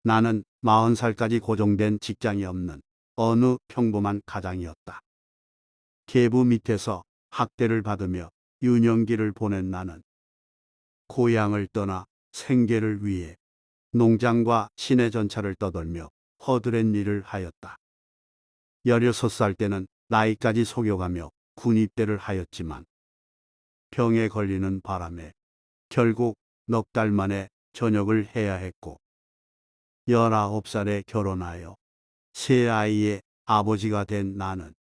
나는 40살까지 고정된 직장이 없는 어느 평범한 가장이었다. 계부 밑에서 학대를 받으며 유년기를 보낸 나는 고향을 떠나 생계를 위해 농장과 시내 전차를 떠돌며 허드렛 일을 하였다. 16살 때는 나이까지 속여가며 군입대를 하였지만 병에 걸리는 바람에 결국 넉 달 만에 전역을 해야 했고 19살에 결혼하여 세 아이의 아버지가 된 나는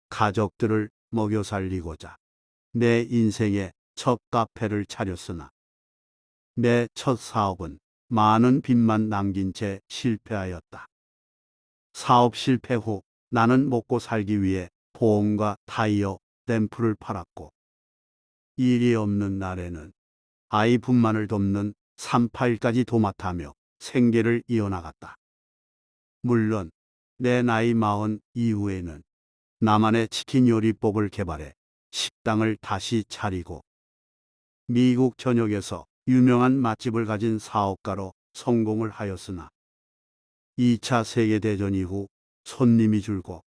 가족들을 먹여 살리고자 내 인생의 첫 카페를 차렸으나 내 첫 사업은 많은 빚만 남긴 채 실패하였다. 사업 실패 후 나는 먹고 살기 위해 보험과 타이어, 댐프를 팔았고 일이 없는 날에는 아이 분만을 돕는 3파일까지 도맡아며 생계를 이어나갔다. 물론 내 나이 40 이후에는 나만의 치킨 요리법을 개발해 식당을 다시 차리고 미국 전역에서 유명한 맛집을 가진 사업가로 성공을 하였으나 2차 세계대전 이후 손님이 줄고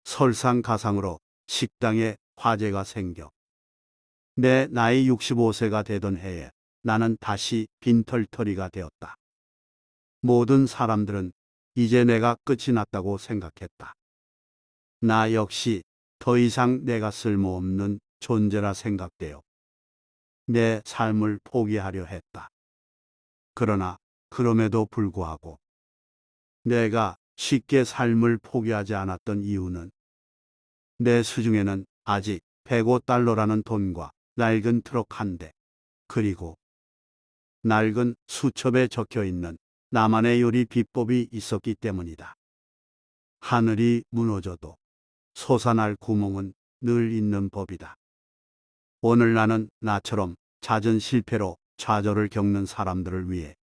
설상가상으로 식당에 화재가 생겨 내 나이 65세가 되던 해에 나는 다시 빈털터리가 되었다. 모든 사람들은 이제 내가 끝이 났다고 생각했다. 나 역시 더 이상 내가 쓸모없는 존재라 생각되어 내 삶을 포기하려 했다. 그러나 그럼에도 불구하고 내가 쉽게 삶을 포기하지 않았던 이유는 내 수중에는 아직 $105라는 돈과 낡은 트럭 한 대, 그리고 낡은 수첩에 적혀 있는 나만의 요리 비법이 있었기 때문이다. 하늘이 무너져도 솟아날 구멍은 늘 있는 법이다. 오늘 나는 나처럼 잦은 실패로 좌절을 겪는 사람들을 위해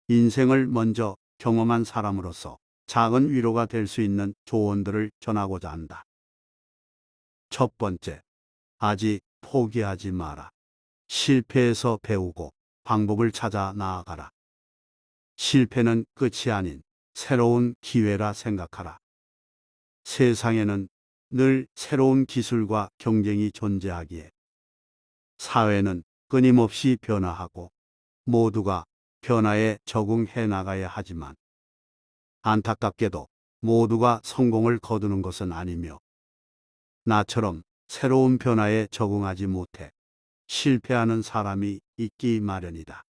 인생을 먼저 경험한 사람으로서 작은 위로가 될 수 있는 조언들을 전하고자 한다. 첫 번째, 아직 포기하지 마라. 실패에서 배우고 방법을 찾아 나아가라. 실패는 끝이 아닌 새로운 기회라 생각하라. 세상에는 늘 새로운 기술과 경쟁이 존재하기에 사회는 끊임없이 변화하고 모두가 변화에 적응해 나가야 하지만 안타깝게도 모두가 성공을 거두는 것은 아니며 나처럼 새로운 변화에 적응하지 못해 실패하는 사람이 있기 마련이다.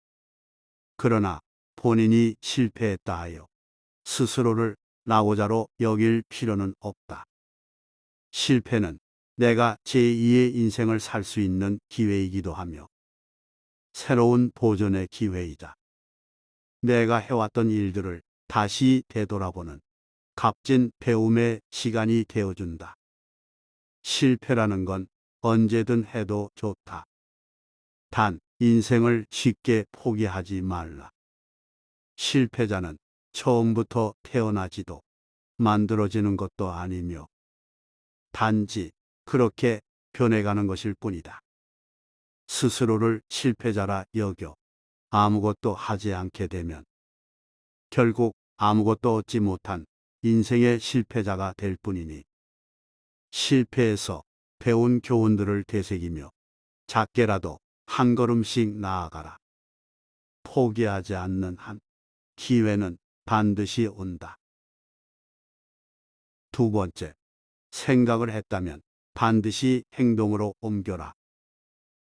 그러나 본인이 실패했다 하여 스스로를 낙오자로 여길 필요는 없다. 실패는 내가 제2의 인생을 살 수 있는 기회이기도 하며 새로운 도전의 기회이다. 내가 해왔던 일들을 다시 되돌아보는 값진 배움의 시간이 되어준다. 실패라는 건 언제든 해도 좋다. 단 인생을 쉽게 포기하지 말라. 실패자는 처음부터 태어나지도 만들어지는 것도 아니며 단지 그렇게 변해가는 것일 뿐이다. 스스로를 실패자라 여겨 아무것도 하지 않게 되면 결국 아무것도 얻지 못한 인생의 실패자가 될 뿐이니 실패에서 배운 교훈들을 되새기며 작게라도 한 걸음씩 나아가라. 포기하지 않는 한 기회는 반드시 온다. 두 번째, 생각을 했다면 반드시 행동으로 옮겨라.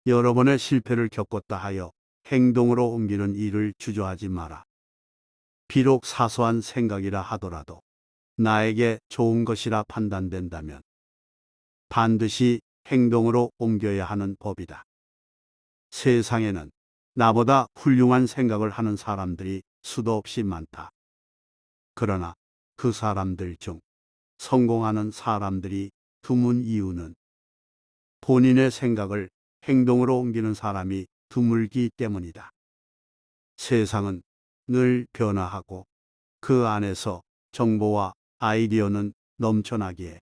여러 번의 실패를 겪었다 하여 행동으로 옮기는 일을 주저하지 마라. 비록 사소한 생각이라 하더라도 나에게 좋은 것이라 판단된다면 반드시 행동으로 옮겨야 하는 법이다. 세상에는 나보다 훌륭한 생각을 하는 사람들이 수도 없이 많다. 그러나 그 사람들 중 성공하는 사람들이 드문 이유는 본인의 생각을 행동으로 옮기는 사람이 드물기 때문이다. 세상은 늘 변화하고 그 안에서 정보와 아이디어는 넘쳐나기에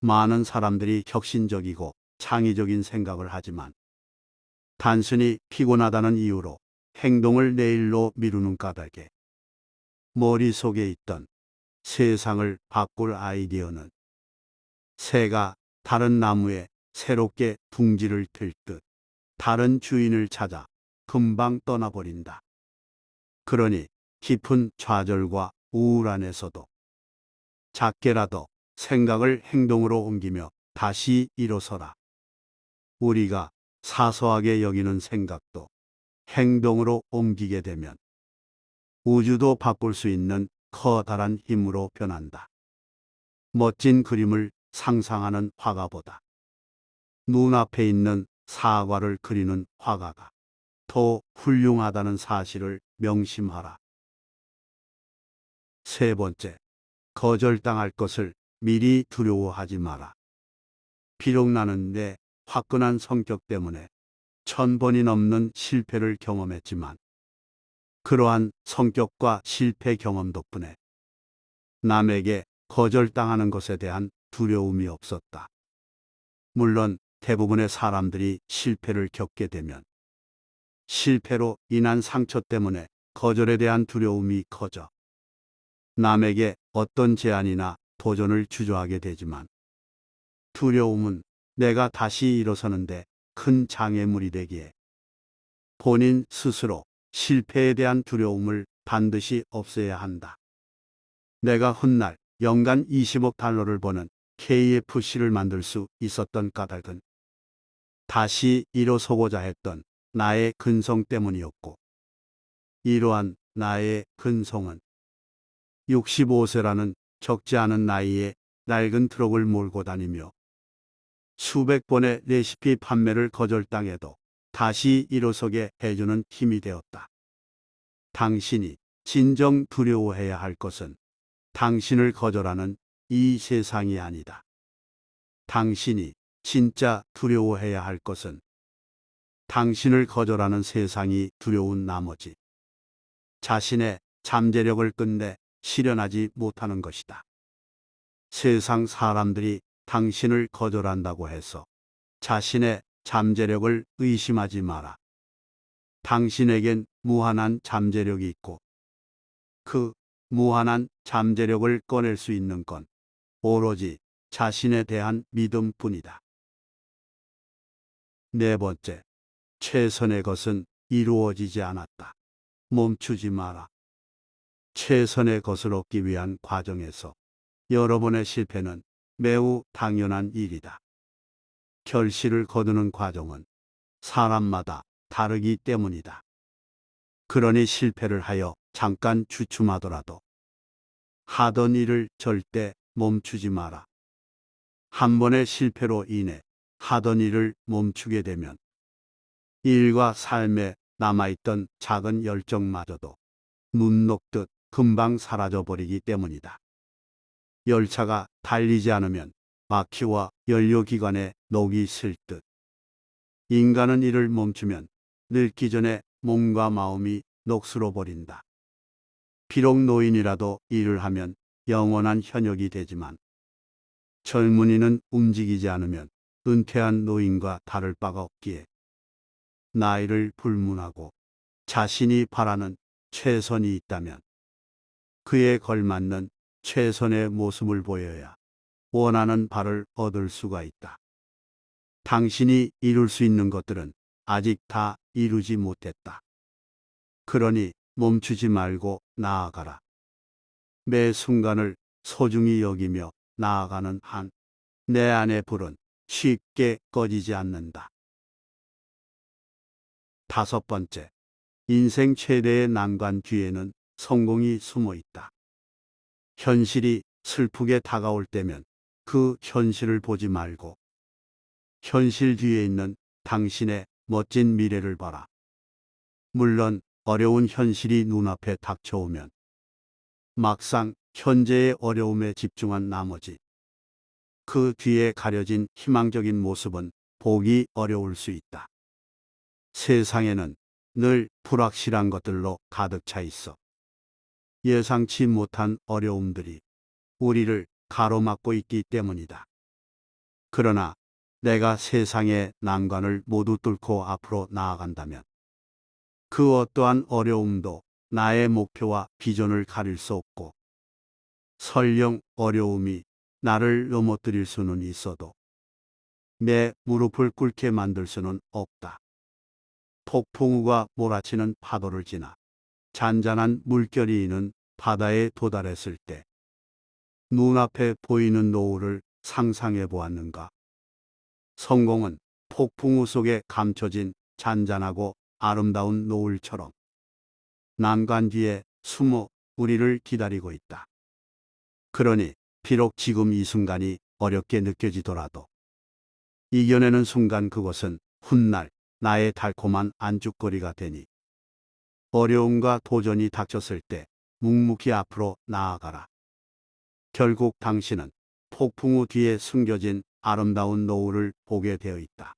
많은 사람들이 혁신적이고 창의적인 생각을 하지만 단순히 피곤하다는 이유로 행동을 내일로 미루는 까닭에 머릿속에 있던 세상을 바꿀 아이디어는 새가 다른 나무에 새롭게 둥지를 틀 듯 다른 주인을 찾아 금방 떠나버린다. 그러니 깊은 좌절과 우울함에서도 작게라도 생각을 행동으로 옮기며 다시 일어서라. 우리가 사소하게 여기는 생각도 행동으로 옮기게 되면 우주도 바꿀 수 있는 커다란 힘으로 변한다. 멋진 그림을 상상하는 화가보다 눈앞에 있는 사과를 그리는 화가가 더 훌륭하다는 사실을 명심하라. 세 번째, 거절당할 것을 미리 두려워하지 마라. 비록 나는 내 화끈한 성격 때문에 1000번이 넘는 실패를 경험했지만 그러한 성격과 실패 경험 덕분에 남에게 거절당하는 것에 대한 두려움이 없었다. 물론 대부분의 사람들이 실패를 겪게 되면 실패로 인한 상처 때문에 거절에 대한 두려움이 커져 남에게 어떤 제안이나 도전을 주저하게 되지만 두려움은 내가 다시 일어서는데 큰 장애물이 되기에 본인 스스로 실패에 대한 두려움을 반드시 없애야 한다. 내가 훗날 연간 20억 달러를 버는 KFC를 만들 수 있었던 까닭은 다시 일어서고자 했던 나의 근성 때문이었고, 이러한 나의 근성은 65세라는 적지 않은 나이에 낡은 트럭을 몰고 다니며 수백 번의 레시피 판매를 거절당해도 다시 일어서게 해주는 힘이 되었다. 당신이 진정 두려워해야 할 것은 당신을 거절하는 이 세상이 아니다. 당신이 진짜 두려워해야 할 것은 당신을 거절하는 세상이 두려운 나머지 자신의 잠재력을 끝내 실현하지 못하는 것이다. 세상 사람들이 당신을 거절한다고 해서 자신의 잠재력을 의심하지 마라. 당신에겐 무한한 잠재력이 있고 그 무한한 잠재력을 꺼낼 수 있는 건 오로지 자신에 대한 믿음뿐이다. 네 번째, 최선의 것은 이루어지지 않았다. 멈추지 마라. 최선의 것을 얻기 위한 과정에서 여러분의 실패는 매우 당연한 일이다. 결실을 거두는 과정은 사람마다 다르기 때문이다. 그러니 실패를 하여 잠깐 주춤하더라도 하던 일을 절대 멈추지 마라. 한 번의 실패로 인해 하던 일을 멈추게 되면 일과 삶에 남아있던 작은 열정마저도 눈 녹듯 금방 사라져버리기 때문이다. 열차가 달리지 않으면 바퀴와 연료기관에 녹이 슬 듯 인간은 일을 멈추면 늙기 전에 몸과 마음이 녹슬어 버린다. 비록 노인이라도 일을 하면 영원한 현역이 되지만 젊은이는 움직이지 않으면 은퇴한 노인과 다를 바가 없기에 나이를 불문하고 자신이 바라는 최선이 있다면 그에 걸맞는 최선의 모습을 보여야 원하는 바를 얻을 수가 있다. 당신이 이룰 수 있는 것들은 아직 다 이루지 못했다. 그러니 멈추지 말고 나아가라. 매 순간을 소중히 여기며 나아가는 한 내 안의 불은 쉽게 꺼지지 않는다. 다섯 번째, 인생 최대의 난관 뒤에는 성공이 숨어 있다. 현실이 슬프게 다가올 때면 그 현실을 보지 말고 현실 뒤에 있는 당신의 멋진 미래를 봐라. 물론 어려운 현실이 눈앞에 닥쳐오면 막상 현재의 어려움에 집중한 나머지 그 뒤에 가려진 희망적인 모습은 보기 어려울 수 있다. 세상에는 늘 불확실한 것들로 가득 차 있어 예상치 못한 어려움들이 우리를 가로막고 있기 때문이다. 그러나 내가 세상의 난관을 모두 뚫고 앞으로 나아간다면 그 어떠한 어려움도 나의 목표와 비전을 가릴 수 없고 설령 어려움이 나를 넘어뜨릴 수는 있어도 내 무릎을 꿇게 만들 수는 없다. 폭풍우가 몰아치는 파도를 지나 잔잔한 물결이 있는 바다에 도달했을 때 눈앞에 보이는 노을을 상상해 보았는가? 성공은 폭풍우 속에 감춰진 잔잔하고 아름다운 노을처럼 난간 뒤에 숨어 우리를 기다리고 있다. 그러니 비록 지금 이 순간이 어렵게 느껴지더라도 이겨내는 순간 그것은 훗날 나의 달콤한 안주거리가 되니 어려움과 도전이 닥쳤을 때 묵묵히 앞으로 나아가라. 결국 당신은 폭풍우 뒤에 숨겨진 아름다운 노을을 보게 되어 있다.